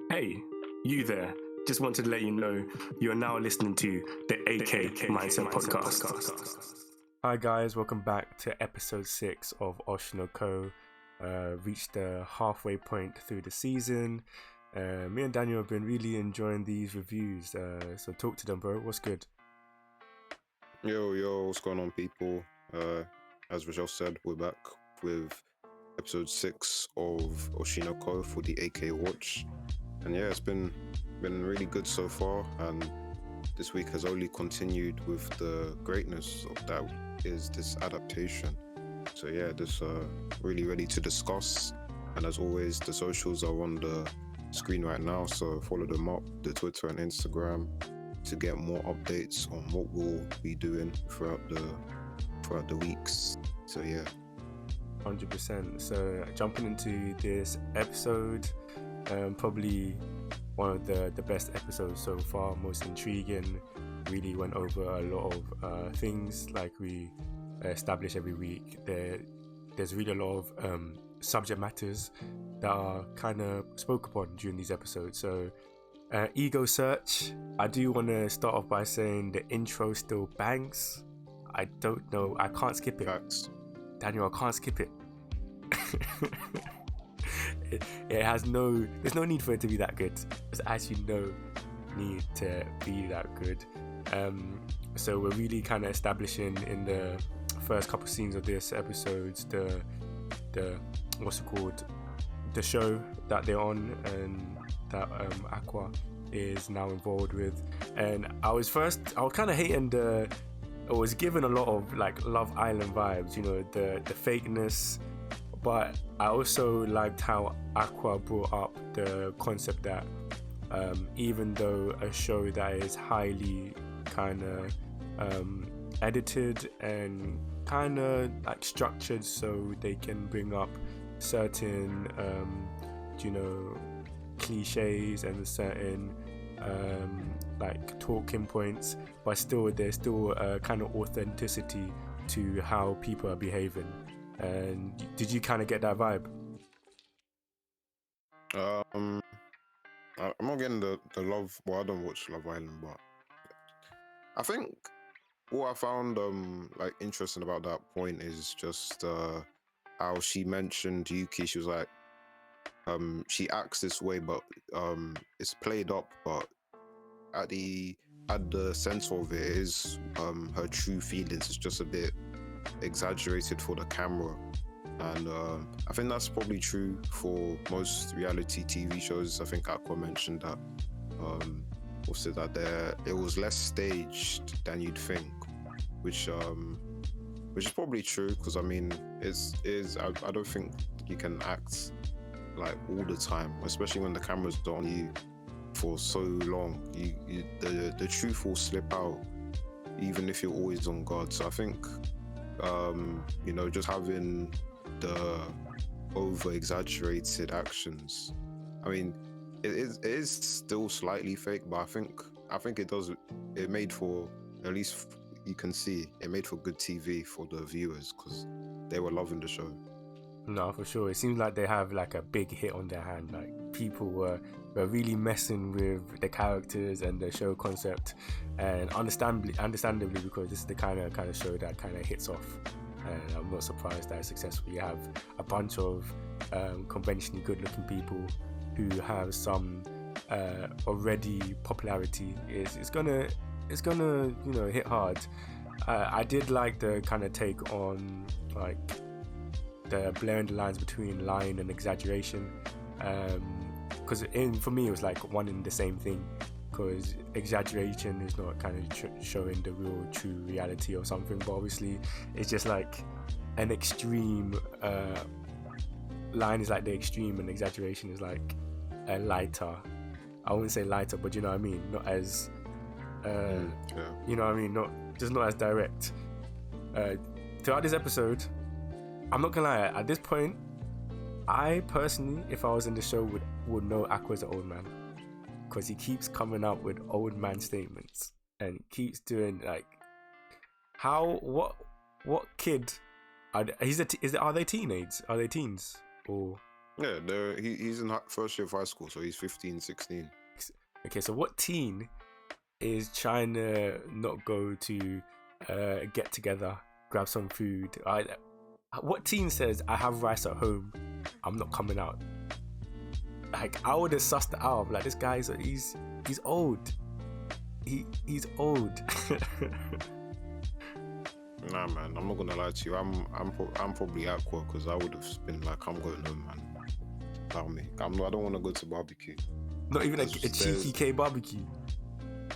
Hey, you there. Just wanted to let you know you are now listening to the AK Mindset Podcast. Hi guys, welcome back to episode 6 of OSHI. Reached the halfway point through the season. Me and Daniel have been really enjoying these reviews, so talk to them, bro. What's good? Yo, what's going on, people? As Rachel said, we're back with episode 6 of OSHI for the AKwatch. And yeah, it's been really good so far, and this week has only continued with the greatness of that is this adaptation. So yeah, this really ready to discuss, and as always, the socials are on the screen right now, so follow them up, the Twitter and Instagram, to get more updates on what we'll be doing throughout the weeks. So yeah, 100%. So jumping into this episode, probably one of the best episodes so far, most intriguing. Really went over a lot of things like we establish every week. There's really a lot of subject matters that are kind of spoke upon during these episodes. So ego search, I do want to start off by saying the intro still bangs. I don't know, I can't skip it. facts. Daniel, I can't skip it. There's no need for it to be that good. There's actually no need to be that good. So we're really kind of establishing in the first couple scenes of this episodes the what's it called, the show that they're on and that Aqua is now involved with. And I was kind of hating it was given a lot of like Love Island vibes, you know, the fakeness, but I also liked how Aqua brought up the concept that even though a show that is highly kind of edited and kind of like structured so they can bring up certain cliches and certain like talking points, but still there's still a kind of authenticity to how people are behaving. And did you kind of get that vibe? I'm not getting the love. Well, I don't watch Love Island, but I think what I found like interesting about that point is just how she mentioned Yuki. She was like, she acts this way, but it's played up, but at the center of it is her true feelings. It's just a bit exaggerated for the camera, and I think that's probably true for most reality TV shows. I think Aqua mentioned that also that it was less staged than you'd think, which is probably true, because I mean I don't think you can act like all the time, especially when the camera's on you for so long. The truth will slip out even if you're always on guard. So I think just having the over exaggerated actions, I mean it is still slightly fake, but I think it made for, at least you can see, it made for good TV for the viewers, because they were loving the show. No, for sure. It seems like they have like a big hit on their hand. Like people were really messing with the characters and the show concept, and understandably, because this is the kind of show that kind of hits off. And I'm not surprised that it's successful. You have a bunch of conventionally good-looking people who have some already popularity. It's gonna hit hard. I did like the kind of take on like the blurring the lines between lying and exaggeration, because for me it was like one and the same thing, because exaggeration is not kind of showing the real true reality or something, but obviously it's just like an extreme. Lying is like the extreme and exaggeration is like a lighter, I wouldn't say lighter, but you know what I mean, not as you know what I mean, not as direct. Throughout this episode, I'm not gonna lie, at this point, I personally, if I was in the show, would know Aqua's an old man, because he keeps coming up with old man statements and keeps doing like, what kid are they teenage? Are they teens or Yeah, he's in first year of high school, so he's 15, 16. Okay, so what teen is trying to not go to get together, grab some food? What teen says, I have rice at home, I'm not coming out? Like, I would have sussed it out. Like, this guy, he's old. He's old. Nah, man, I'm not gonna lie to you. I'm probably Aqua, because I would have been like, I'm going home, man. Allow me. I don't want to go to barbecue. Not even a cheeky K barbecue.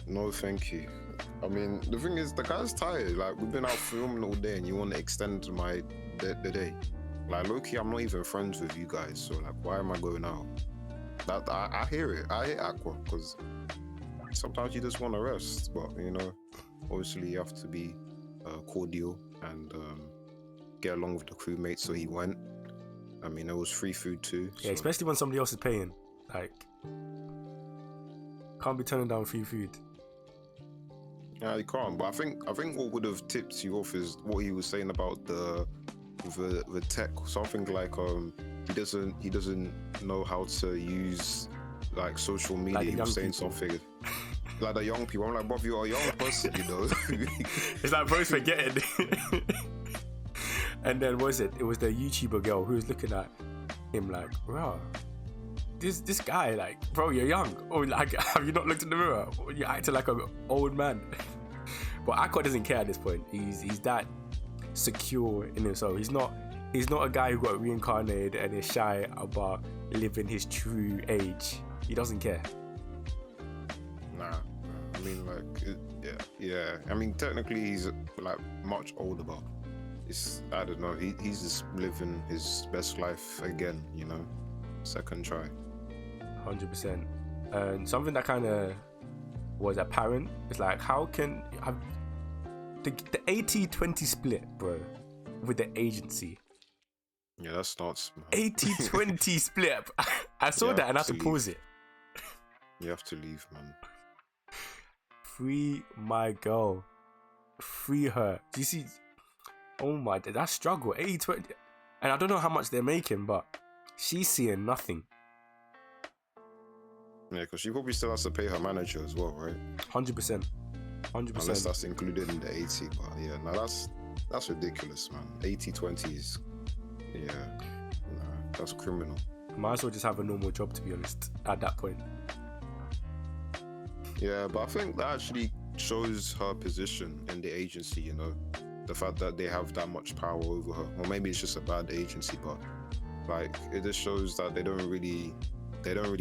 No, thank you. I mean, the thing is, the guy's tired. Like, we've been out filming all day, and you want to extend the day. Like, low-key, I'm not even friends with you guys, so like, why am I going out? That I hear it. I hate Aqua, because sometimes you just want to rest, but you know, obviously you have to be cordial and get along with the crewmates. So he went. I mean, there was free food too. Yeah, so. Especially when somebody else is paying. Like, can't be turning down free food. Yeah, you can't. But I think what would have tipped you off is what he was saying about the tech. Something like he doesn't know how to use like social media. Like he was saying something like the young people. I'm like, Bob, you're a young person, you know. It's like bro's forgetting. And then what was it? It was the YouTuber girl who was looking at him like, bro, this guy, like, bro, you're young. Or like, have you not looked in the mirror? You're acting like an old man. But Aqua doesn't care at this point. He's that secure in himself. He's not a guy who got reincarnated and is shy about living his true age. He doesn't care. Nah, I mean, like, yeah. I mean, technically he's like much older, but I don't know. He's just living his best life again, you know, second try. 100%. And something that kind of was apparent is like, how can have the 80-20 split, bro, with the agency? Yeah, that's nuts, man. 80-20 split. I saw that and I had to pause it. You have to leave, man. Free my girl. Free her. Do you see? Oh my, that struggle. 80-20. And I don't know how much they're making, but she's seeing nothing. Yeah, because she probably still has to pay her manager as well, right? 100%. Unless that's included in the 80. But yeah, no, that's ridiculous, man. 80-20 is, yeah, nah, that's criminal. Might as well just have a normal job, to be honest, at that point. Yeah, but I think that actually shows her position in the agency, you know, the fact that they have that much power over her. Or maybe it's just a bad agency, but like, it just shows that they don't really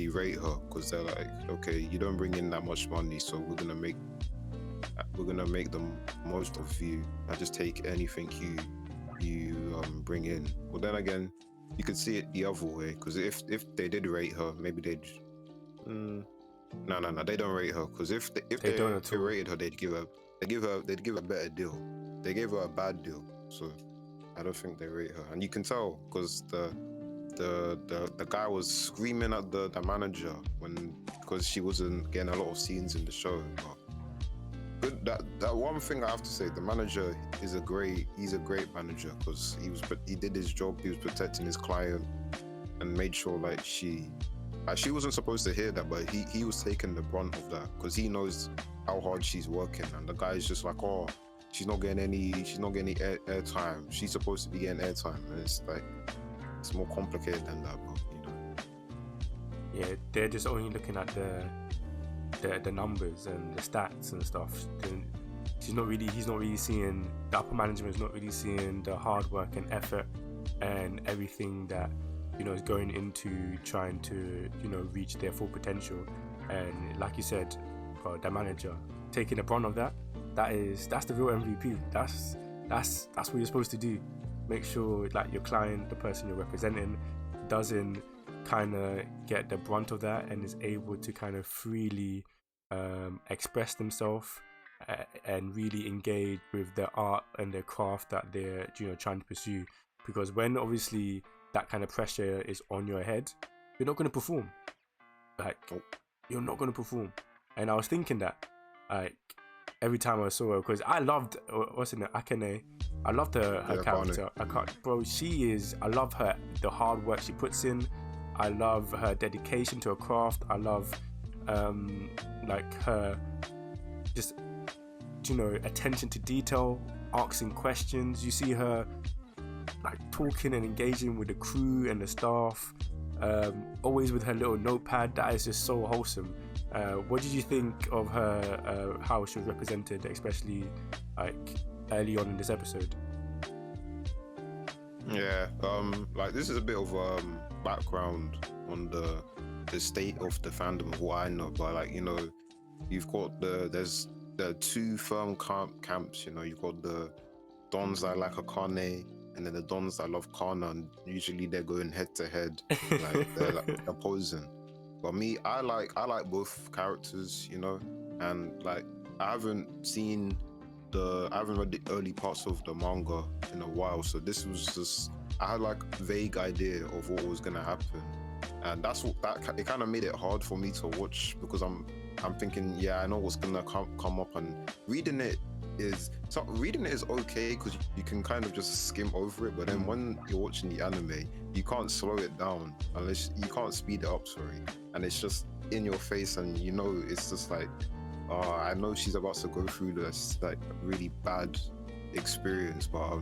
rate her, because they're like, okay, you don't bring in that much money, so we're gonna make the most of you and just take anything you bring in. Well, then again, you could see it the other way, because if they did rate her, maybe they'd no, they don't rate her, because if they rated her, they'd give her a better deal. They gave her a bad deal, so I don't think they rate her. And you can tell, because the guy was screaming at the manager because she wasn't getting a lot of scenes in the show. But that one thing I have to say, the manager he's a great manager, because he did his job. He was protecting his client and made sure like she wasn't supposed to hear that, but he was taking the brunt of that, because he knows how hard she's working. And the guy's just like, oh, she's not getting any airtime. She's supposed to be getting airtime, and it's like, it's more complicated than that, but you know. Yeah, they're just only looking at the numbers and the stats and stuff. He's not really seeing, the upper management is not really seeing the hard work and effort and everything that, you know, is going into trying to, you know, reach their full potential. And like you said, the manager taking the brunt of that's the real MVP. That's what you're supposed to do. Make sure like your client, the person you're representing, doesn't kind of get the brunt of that and is able to kind of freely express themselves and really engage with the art and the craft that they're, you know, trying to pursue. Because when obviously that kind of pressure is on your head, you're not going to perform. Like, you're not going to perform. And I was thinking that, like, every time I saw her, because I loved, what's in it, AKANE. I loved her character. Bro, I love her, the hard work she puts in, I love her dedication to her craft. I love like her just, you know, attention to detail, asking questions. You see her like talking and engaging with the crew and the staff, always with her little notepad. That is just so wholesome. What did you think of her, how she was represented, especially like early on in this episode? Yeah, like this is a bit of background on the state of the fandom of what I know, but like, you know, you've got there's the two firm camps, you know, you've got the dons that like AKANE and then the dons that love Kana, and usually they're going head to head, like they're like opposing. But me, I like both characters, you know, and like I haven't read the early parts of the manga in a while, so this was just, I had like a vague idea of what was gonna happen, and that's what it kind of made it hard for me to watch, because I'm thinking, yeah, I know what's gonna come up, and reading it is okay because you can kind of just skim over it, but then when you're watching the anime, you can't slow it down, unless you can't speed it up, sorry, and it's just in your face, and you know, it's just like, I know she's about to go through this like really bad experience. But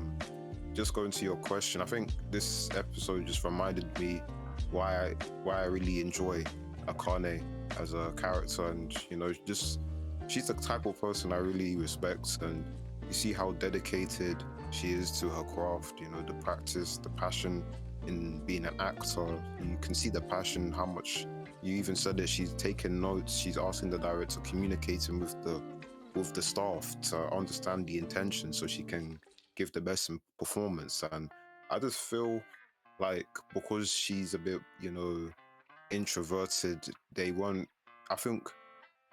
just going to your question, I think this episode just reminded me why I really enjoy AKANE as a character, and you know, just she's the type of person I really respect, and you see how dedicated she is to her craft, you know, the practice, the passion in being an actor. You can see the passion, how much, you even said that she's taking notes, she's asking the director, communicating with the staff to understand the intention so she can give the best performance. And I just feel like because she's a bit, you know, introverted, I think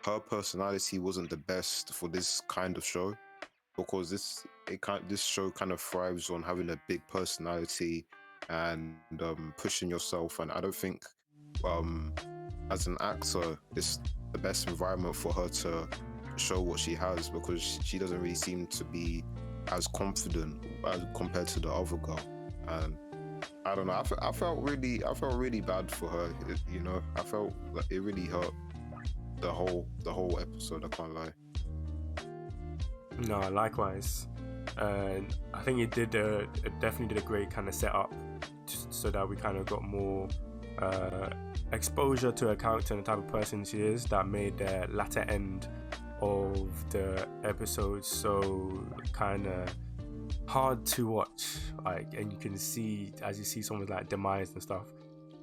her personality wasn't the best for this kind of show, because this show kind of thrives on having a big personality and pushing yourself. And I don't think as an actor, it's the best environment for her to show what she has, because she doesn't really seem to be as confident as compared to the other girl. And I don't know, I felt really bad for her. You know, I felt like it really hurt the whole episode. I can't lie. No, likewise. I think it definitely did a great kind of setup, so that we kind of got more exposure to her character and the type of person she is, that made the latter end of the episode so kind of hard to watch, like, and you can see, as you see someone's like demise and stuff.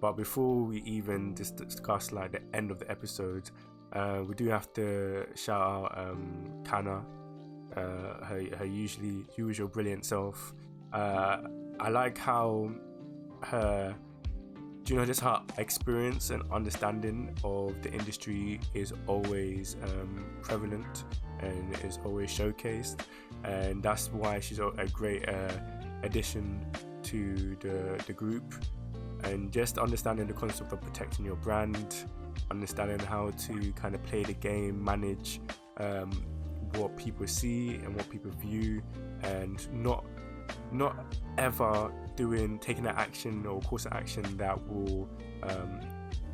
But before we even discuss like the end of the episode, we do have to shout out Kana, her usual brilliant self. I like how her, you know, just her experience and understanding of the industry is always prevalent and is always showcased, and that's why she's a great addition to the group. And just understanding the concept of protecting your brand, understanding how to kind of play the game, manage what people see and what people view, and not ever taking an action or course of action that will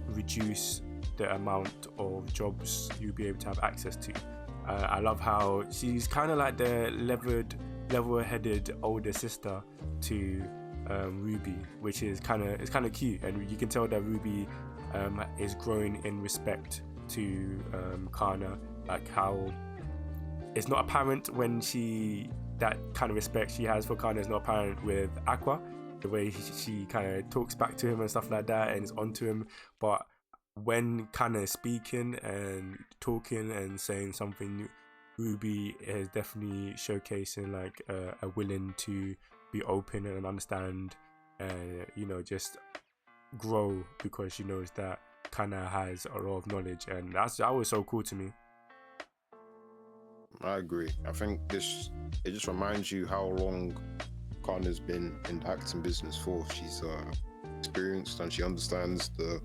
reduce the amount of jobs you'll be able to have access to. I love how she's kind of like the level-headed older sister to Ruby, which is kind of cute, and you can tell that Ruby is growing in respect to Kana, like how it's not apparent when that kind of respect she has for Kana is not apparent with Aqua, the way she kind of talks back to him and stuff like that and is onto him. But when Kana is speaking and talking and saying something, Ruby is definitely showcasing like a willing to be open and understand, you know, just grow, because she knows that Kana has a lot of knowledge, and that was so cool to me. I agree. I think it just reminds you how long Kana's been in the acting business for. She's experienced, and she understands the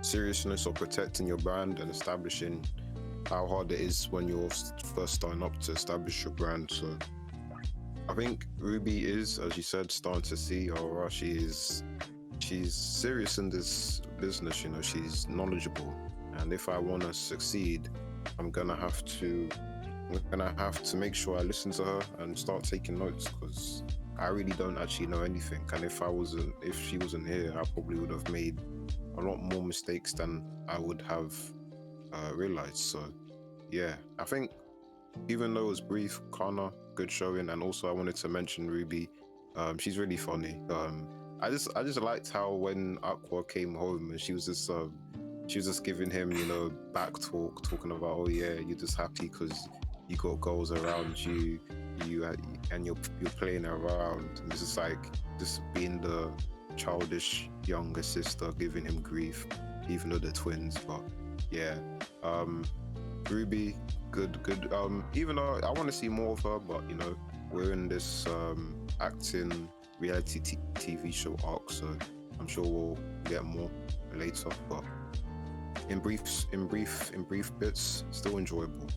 seriousness of protecting your brand and establishing how hard it is when you're first starting up to establish your brand. So I think Ruby is, as you said, starting to see how she is she's serious in this business. You know, she's knowledgeable, and if I want to succeed, I'm gonna have to make sure I listen to her and start taking notes, because I really don't actually know anything. And if she wasn't here, I probably would have made a lot more mistakes than I would have realized. So yeah, I think even though it was brief, Kana, good showing. And also I wanted to mention Ruby. She's really funny. I just liked how when Aqua came home and she was just giving him, you know, back talk, talking about, oh yeah, you're just happy because you got girls around you, and you're playing around, and it's just like just being the childish younger sister giving him grief, even though they're twins. But yeah, Ruby, good. Even though I want to see more of her, but you know, we're in this acting reality TV show arc, so I'm sure we'll get more later. But in brief bits, still enjoyable.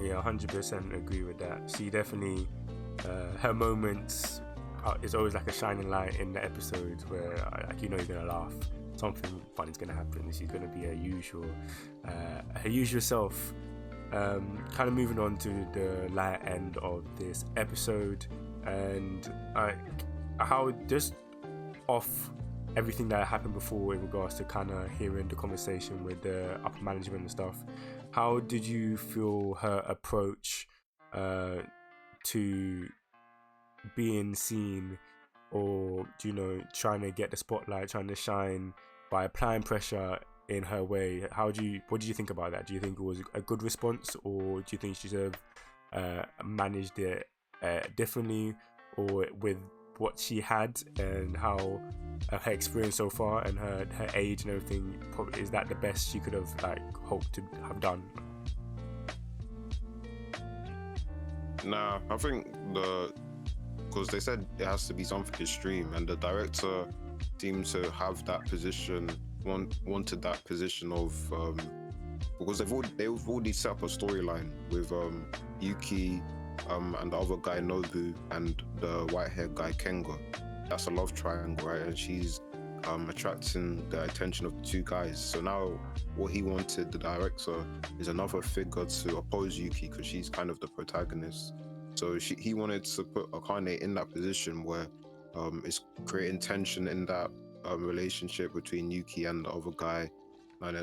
Yeah, 100% agree with that. She definitely, her moments is always like a shining light in the episodes where, like, you know, you're gonna laugh. Something funny's gonna happen. She's gonna be her usual self. Kind of moving on to the light end of this episode, and how just off everything that happened before in regards to kind of hearing the conversation with the upper management and stuff. How did you feel her approach to being seen, or, you know, trying to get the spotlight, trying to shine by applying pressure in her way? What did you think about that? Do you think it was a good response, or do you think she should have managed it differently, or with what she had and how her experience so far and her age and everything, probably, is that the best she could have hoped to have done? Nah, I think because they said it has to be something extreme, and the director seemed to have that position, wanted that position of because they've already set up a storyline with Yuki and the other guy Nobu and the white-haired guy Kenga. That's a love triangle, right? And she's attracting the attention of the two guys. So now what he wanted, the director, is another figure to oppose Yuki, because she's kind of the protagonist. So he wanted to put AKANE in that position where it's creating tension in that relationship between Yuki and the other guy, and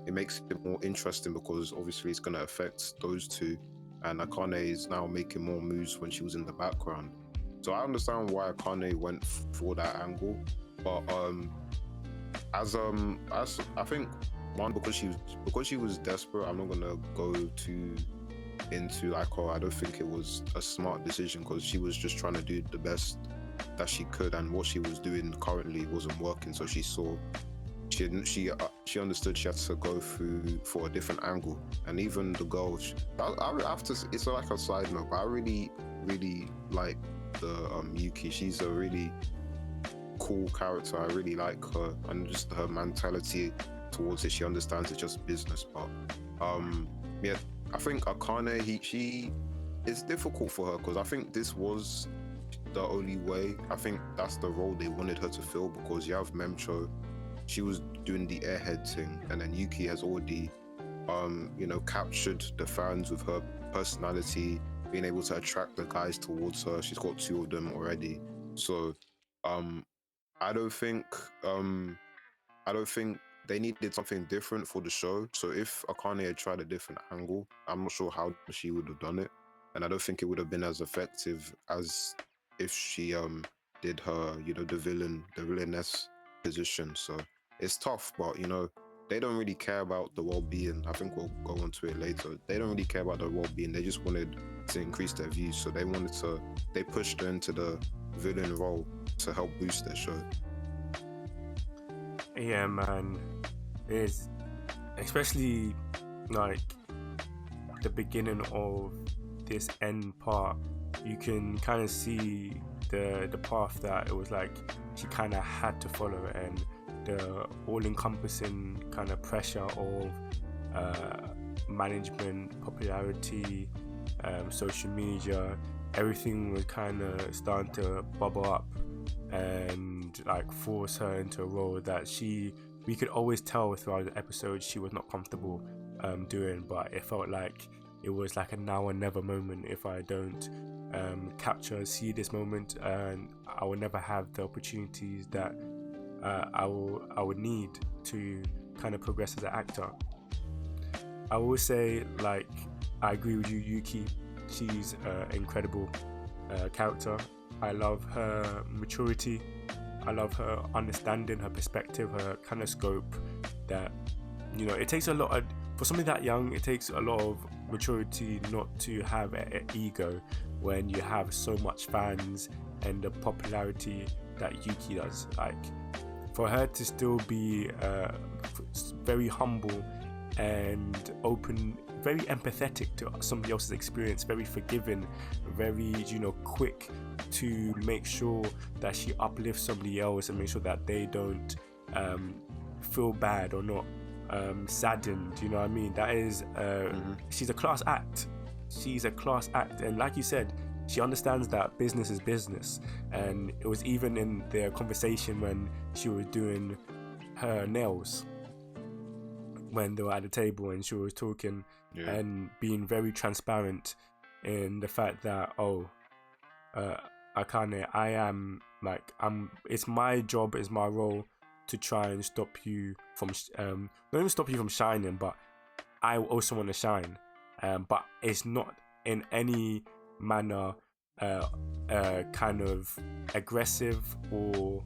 it makes it more interesting because obviously it's going to affect those two, and AKANE is now making more moves when she was in the background. So I understand why AKANE went for that angle, but as I think, one, because she was desperate. I'm not gonna go too into I don't think it was a smart decision, because she was just trying to do the best that she could, and what she was doing currently wasn't working. So she understood she had to go through for a different angle. And even the girl, I have to, it's like a side note, but I really like the Yuki. She's a really cool character. I really like her, and just her mentality towards it. She understands it's just business. But yeah, I think AKANE, it's difficult for her, because I think this was the only way. I think that's the role they wanted her to fill, because you have Memcho, she was doing the airhead thing, and then Yuki has already captured the fans with her personality, being able to attract the guys towards her. She's got two of them already. So I don't think they needed something different for the show. So if AKANE had tried a different angle, I'm not sure how she would have done it, and I don't think it would have been as effective as if she did her, the villainess position. So it's tough, but they don't really care about the well-being. I think we'll go on to it later. They don't really care about the well-being. They just wanted to increase their views, so they pushed her into the villain role to help boost their show. Yeah, man. It's especially like the beginning of this end part. You can kind of see the path that it was like she kind of had to follow, and the all-encompassing kind of pressure of management, popularity, social media, everything was kind of starting to bubble up, and like force her into a role that we could always tell throughout the episode she was not comfortable doing, but it felt like it was like a now or never moment. If I don't see this moment, and I will never have the opportunities that I would need to kind of progress as an actor. I will say, like, I agree with you, Yuki. She's an incredible character. I love her maturity. I love her understanding, her perspective, her kind of scope. That, you know, it takes a lot for somebody that young. It takes a lot of maturity not to have an ego when you have so much fans and the popularity that Yuki does. Like, for her to still be very humble and open, very empathetic to somebody else's experience, very forgiving, very, you know, quick to make sure that she uplifts somebody else and make sure that they don't feel bad or not saddened, you know what I mean? That is she's a class act. She's a class act, and like you said, she understands that business is business. And it was even in their conversation when she was doing her nails, when they were at the table and she was talking and being very transparent in the fact that AKANE, it's my job, it's my role to try and stop you from not even stop you from shining, but I also want to shine, but it's not in any manner kind of aggressive or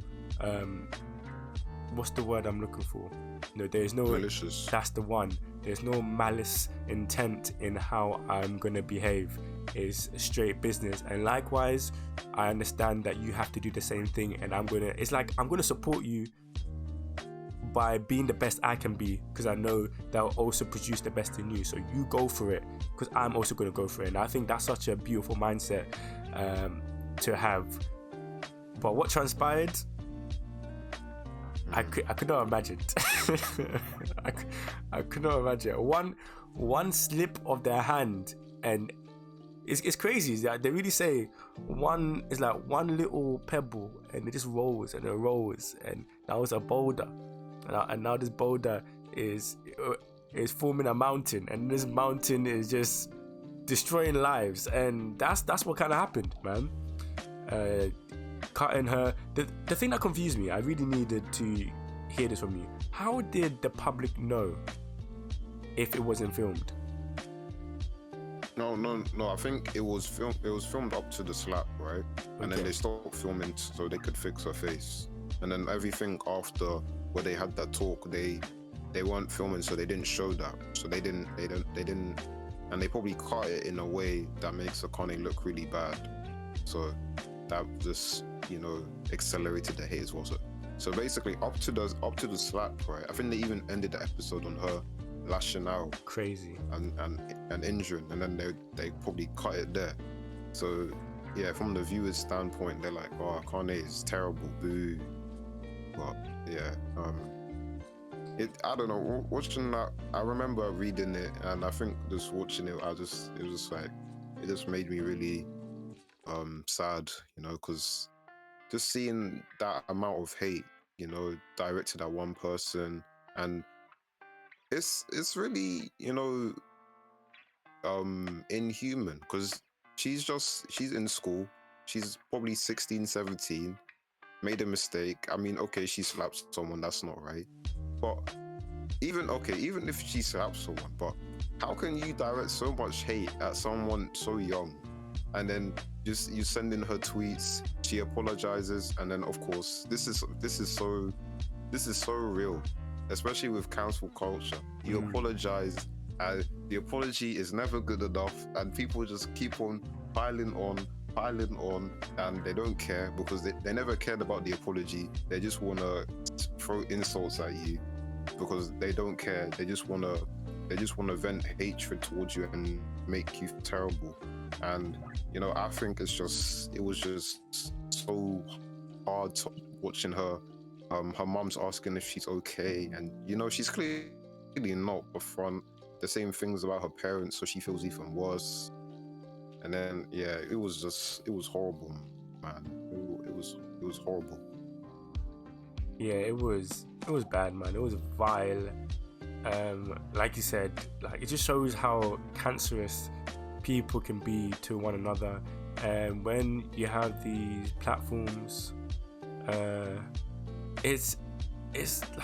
what's the word I'm looking for? No, there's no malicious. That's the one. There's no malice intent in how I'm gonna behave. It's straight business. And likewise, I understand that you have to do the same thing, and I'm gonna support you by being the best I can be, because I know that will also produce the best in you. So you go for it, because I'm also gonna go for it. And I think that's such a beautiful mindset to have. But what transpired, I could not imagine. I could not imagine. One slip of their hand, and it's crazy. They really say one is like one little pebble, and it just rolls and it rolls, and that was a boulder, and now this boulder is forming a mountain, and this mountain is just destroying lives, and that's what kind of happened, man. Cutting her. The thing that confused me, I really needed to hear this from you. How did the public know if it wasn't filmed? No. I think it was filmed up to the slap, right? And then they stopped filming so they could fix her face. And then everything after where they had that talk, they weren't filming, so they didn't show that. So they didn't, and they probably cut it in a way that makes AKANE look really bad. So that just, you know, accelerated the hate as well. So basically, up to the slap, right? I think they even ended the episode on her lashing out, crazy, and injuring, and then they probably cut it there. So yeah, from the viewer's standpoint, they're like, "Oh, AKANE is terrible, boo." But yeah, I don't know. Watching that, I remember reading it, and I think just watching it, it just made me really sad, you know, because just seeing that amount of hate, you know, directed at one person, and it's really, you know, inhuman, because she's in school, she's probably 16, 17, made a mistake. I mean, okay, she slapped someone, that's not right, but even if she slaps someone, but how can you direct so much hate at someone so young? And then just you send in her tweets, she apologizes, and then of course this is so real, especially with cancel culture. You apologize, and the apology is never good enough, and people just keep on piling on, and they don't care, because they never cared about the apology. They just want to throw insults at you because they don't care. They just want to vent hatred towards you and make you terrible. And you know, I think it was just so hard watching her. Her mom's asking if she's okay, and you know, she's clearly not upfront. The same things about her parents, so she feels even worse. And then yeah, it was horrible, man. It was was horrible. Yeah, it was bad, man. It was vile. Like you said, like it just shows how cancerous people can be to one another. And when you have these platforms, it's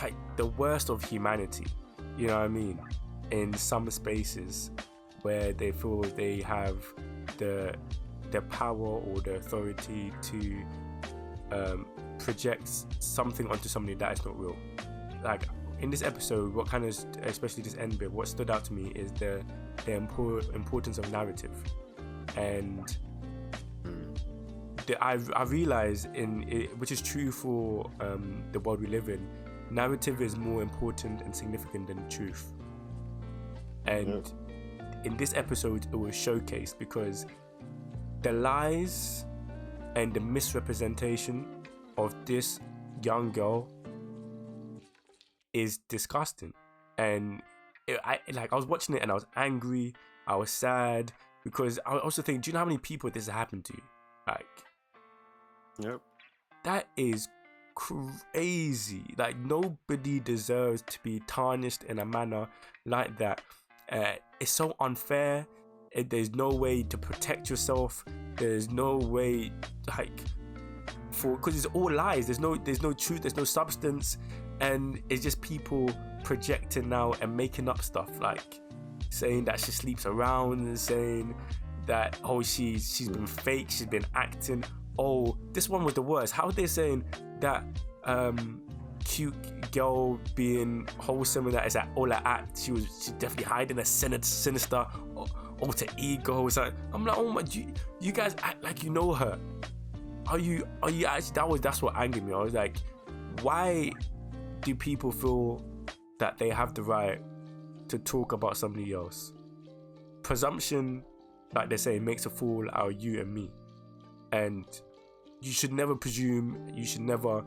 like the worst of humanity. You know what I mean? In some spaces where they feel they have the power or the authority to project something onto somebody that is not real. Like in this episode, what kind of, especially this end bit, what stood out to me is the importance of narrative. And I realize which is true for the world we live in, narrative is more important and significant than truth. And in this episode, it was showcased because the lies and the misrepresentation of this young girl is disgusting. And I was watching it and I was angry, I was sad, because I also think, do you know how many people this has happened to? Like, that is crazy. Like, nobody deserves to be tarnished in a manner like that. It's so unfair. There's no way to protect yourself. There's no way, like, because it's all lies. There's no truth. There's no substance, and it's just people projecting now and making up stuff, like saying that she sleeps around and saying that she's been fake. She's been acting. Oh, this one was the worst. How are they saying that cute girl being wholesome and that is that all that act? She's definitely hiding a sinister alter ego. It's like, I'm like, oh my, you guys act like you know her. Are you actually? That's what angered me. I was like, why do people feel that they have the right to talk about somebody else? Presumption, like they say, makes a fool out of you and me. And you should never presume, you should never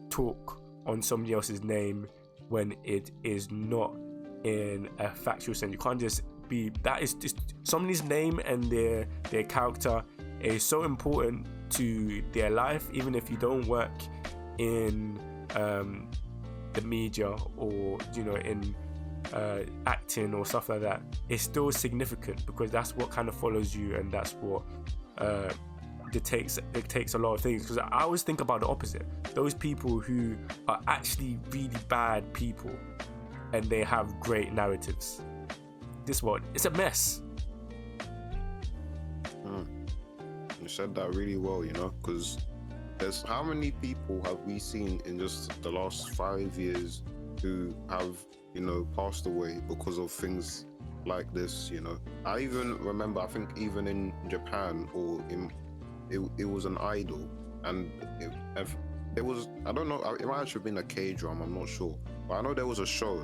talk on somebody else's name when it is not in a factual sense. You can't just be, that is just somebody's name, and their character is so important to their life, even if you don't work in the media or, you know, in acting or stuff like that. It's still significant because that's what kind of follows you, and that's what dictates a lot of things. Because I always think about the opposite, those people who are actually really bad people and they have great narratives. This one, it's a mess. You said that really well, you know, because there's how many people have we seen in just the last 5 years who have, you know, passed away because of things like this, you know. I even remember, I think even in Japan, or it was an idol, and there was, I don't know, it might have been a K-drama, I'm not sure, but I know there was a show.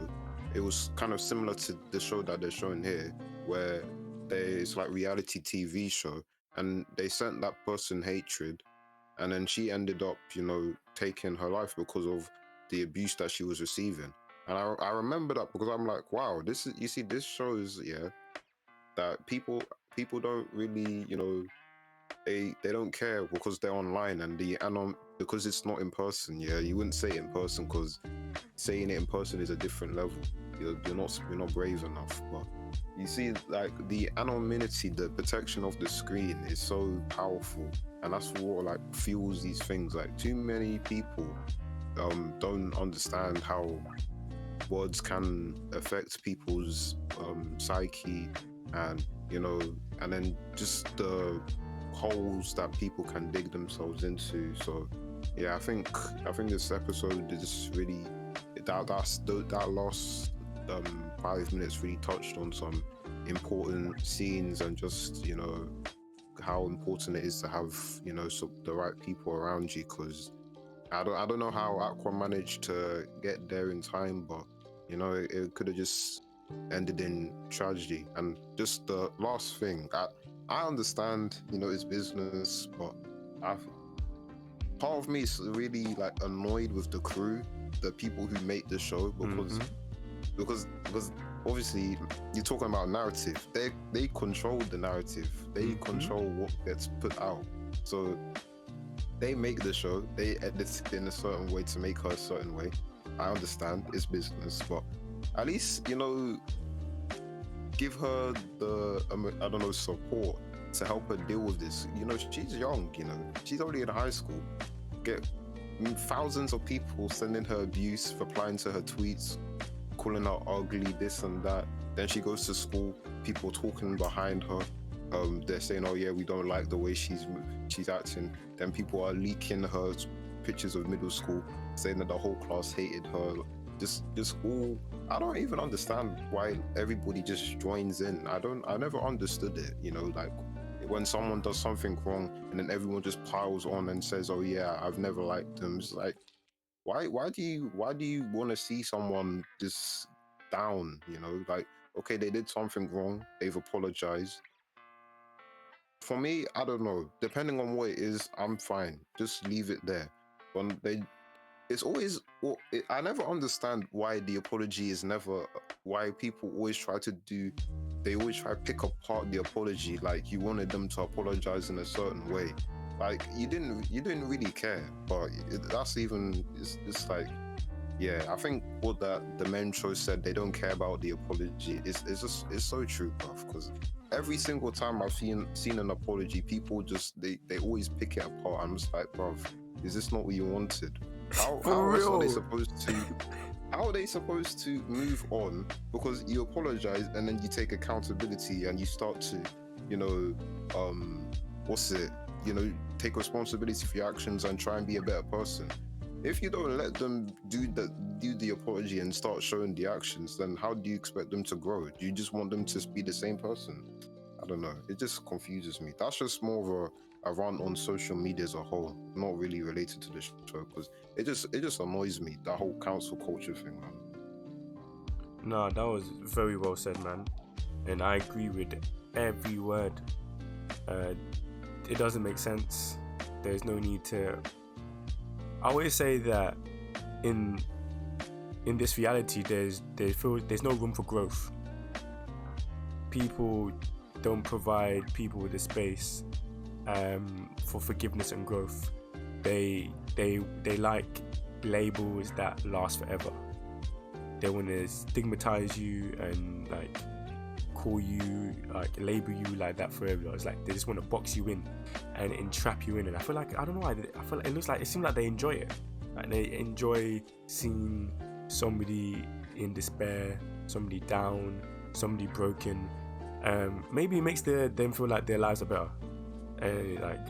It was kind of similar to the show that they're showing here, where it's like reality TV show, and they sent that person hatred, and then she ended up, you know, taking her life because of the abuse that she was receiving. And I remember that because I'm like, wow, this shows, that people don't really, you know, they don't care because they're online, and because it's not in person. You wouldn't say it in person, because saying it in person is a different level. You're not brave enough. But you see, like, the anonymity, the protection of the screen is so powerful, and that's what like fuels these things. Like, too many people don't understand how words can affect people's psyche, and, you know, and then just the holes that people can dig themselves into. So yeah, I think this episode is really that last 5 minutes really touched on some important scenes, and just, you know, how important it is to have, you know, the right people around you. Because I don't know how Aqua managed to get there in time, but, you know, it could have just ended in tragedy. And just the last thing, I understand, you know, it's business, but part of me is really like annoyed with the crew, the people who make the show, because obviously you're talking about narrative. They control the narrative. They control what gets put out. So they make the show, they edit it in a certain way to make her a certain way. I understand it's business, but at least, you know, give her the I don't know, support to help her deal with this. You know, she's young. You know, she's already in high school. Get thousands of people sending her abuse, replying to her tweets, calling her ugly, this and that. Then she goes to school, people talking behind her. They're saying, "Oh yeah, we don't like the way she's acting." Then people are leaking her pictures of middle school, saying that the whole class hated her. Just all. I don't even understand why everybody just joins in. I never understood it. You know, like when someone does something wrong and then everyone just piles on and says, "Oh yeah, I've never liked them." It's like, why do you want to see someone just down? You know, like, okay, they did something wrong, they've apologized. For me, I don't know. Depending on what it is, I'm fine. Just leave it there. When they, it's always. Well, I never understand why the apology is never. Why people always try to do. They always try to pick apart the apology. Like you wanted them to apologize in a certain way. Like you didn't really care. But that's even. It's like. Yeah, I think what the main show said, they don't care about the apology. It's so true, bruv. Because every single time I've seen an apology, people just they always pick it apart. I'm just like, bruv, is this not what you wanted? How else are they supposed to? How are they supposed to move on? Because you apologize and then you take accountability and you start to, you know, what's it? You know, take responsibility for your actions and try and be a better person. If you don't let them do the apology and start showing the actions, then how do you expect them to grow? Do you just want them to be the same person? I don't know. It just confuses me. That's just more of a rant on social media as a whole, not really related to the show, because it just annoys me, that whole council culture thing, man. No, that was very well said, man, and I agree with every word. It doesn't make sense. There's no need to. I always say that in this reality, there's no room for growth. People don't provide people with a space for forgiveness and growth. They like labels that last forever. They want to stigmatize you and like call you, like label you like that forever. It's like they just want to box you in and entrap you in. And I feel like, I don't know why, I feel like it seems like they enjoy it. Like they enjoy seeing somebody in despair, somebody down, somebody broken. Maybe it makes them feel like their lives are better. Like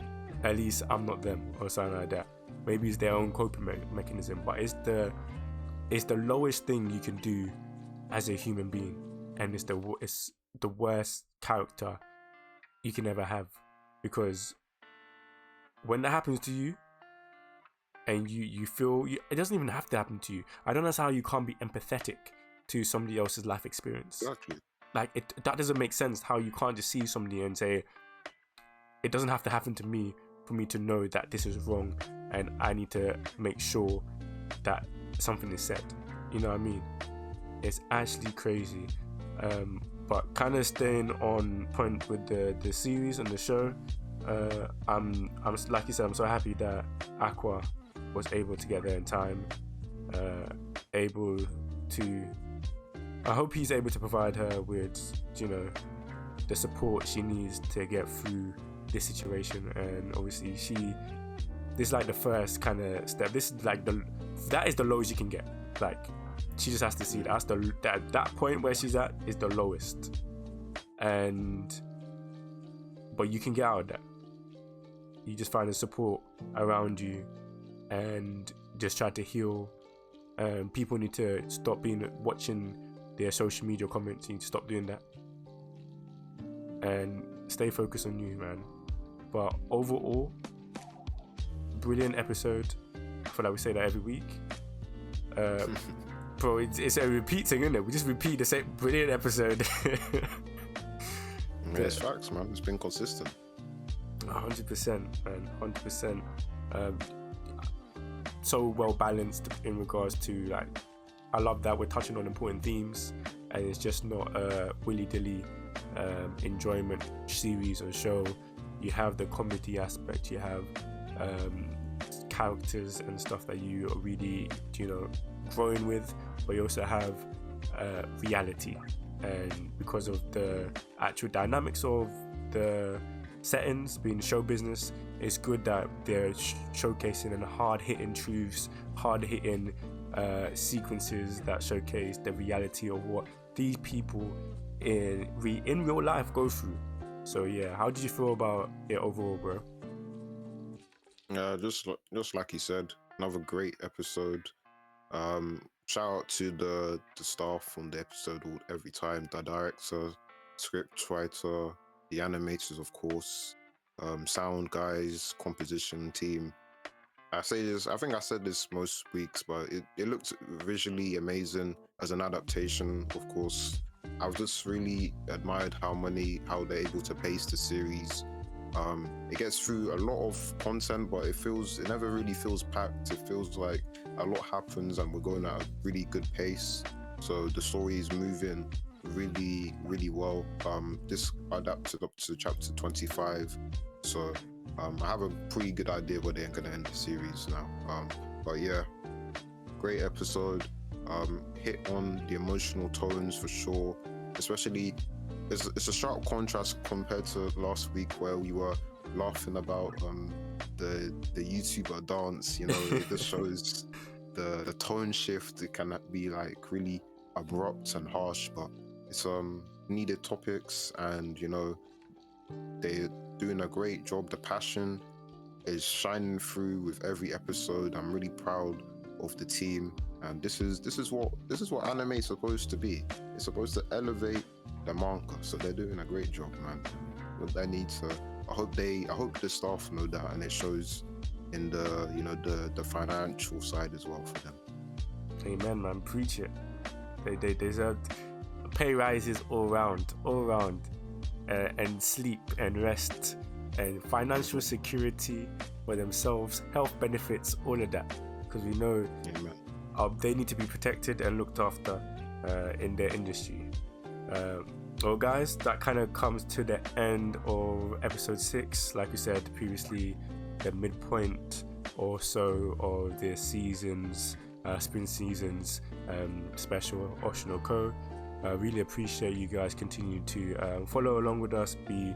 at least I'm not them or something like that. Maybe it's their own coping mechanism, but it's the lowest thing you can do as a human being, and it's the worst character you can ever have, because when that happens to you and you feel it doesn't even have to happen to you. I don't know how you can't be empathetic to somebody else's life experience. Exactly. Like that doesn't make sense, how you can't just see somebody and say it doesn't have to happen to me for me to know that this is wrong and I need to make sure that something is said. You know what I mean? It's actually crazy. But kind of staying on point with the series and the show, I'm like you said, I'm so happy that Aqua was able to get there in time, able to. I hope he's able to provide her with, you know, the support she needs to get through this situation. And obviously this is like the first kind of step. This is like that is the lowest you can get. Like she just has to see that point where she's at is the lowest, but you can get out of that. You just find the support around you and just try to heal. People need to stop watching their social media comments. You need to stop doing that and stay focused on you, man. But overall, brilliant episode. I feel like we say that every week. Bro, it's a repeat thing, isn't it? We just repeat the same brilliant episode. Yeah, it's facts, man. It's been consistent. 100%, man. 100%. So well balanced in regards to, like, I love that we're touching on important themes and it's just not a willy-dilly enjoyment series or show. You have the comedy aspect, you have characters and stuff that you are really, you know, growing with, but you also have reality. And because of the actual dynamics of the settings being show business, it's good that they're showcasing and hard-hitting truths, hard-hitting sequences that showcase the reality of what these people in real life go through. So yeah, how did you feel about it overall, bro? Just like you said, another great episode. Shout out to the staff on the episode every time, the director, script writer, the animators, of course, sound guys, composition team. I say this, I think I said this most weeks, but it looked visually amazing as an adaptation, of course. I've just really admired how they're able to pace the series. It gets through a lot of content, but it never really feels packed. It feels like a lot happens and we're going at a really good pace. So the story is moving really, really well. This adapted up to chapter 25. So I have a pretty good idea where they're going to end the series now. But yeah, great episode. Hit on the emotional tones for sure, especially it's a sharp contrast compared to last week where we were laughing about the YouTuber dance. You know, it just shows the tone shift. It can be like really abrupt and harsh, but it's needed topics, and you know, they're doing a great job. The passion is shining through with every episode. I'm really proud of the team, and this is what anime is supposed to be. It's supposed to elevate the manga, so they're doing a great job, man. But they need to. I hope the staff know that, and it shows in the financial side as well for them. Amen, man. Preach it. They deserve pay rises all round, and sleep and rest and financial security for themselves, health benefits, all of that, because we know they need to be protected and looked after in their industry. Well, guys, that kind of comes to the end of episode 6. Like we said previously, the midpoint or so of the seasons, spring seasons special OSHI no Ko. Really appreciate you guys continue to follow along with us, be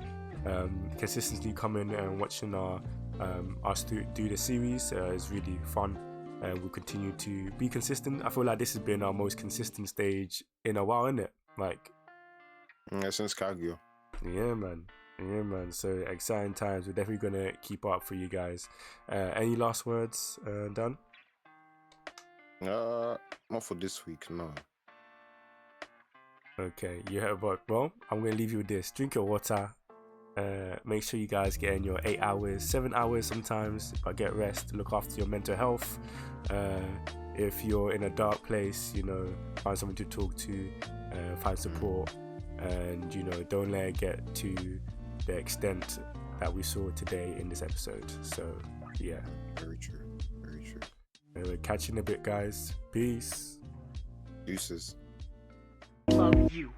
consistently coming and watching us do the series. It's really fun, and we'll continue to be consistent. I feel like this has been our most consistent stage in a while, isn't it? Like, since Kaguya. Yeah, man. So exciting times. We're definitely gonna keep up for you guys. Any last words, Dan? Not for this week, no. Okay, you heard about. Well, I'm gonna leave you with this. Drink your water. Make sure you guys get in your 8 hours, 7 hours sometimes, but get rest. Look after your mental health. If you're in a dark place, you know, find someone to talk to, find support, and you know, don't let it get to the extent that we saw today in this episode. So yeah, very true. Anyway, catch you in a bit, guys. Peace. Deuces. Love you.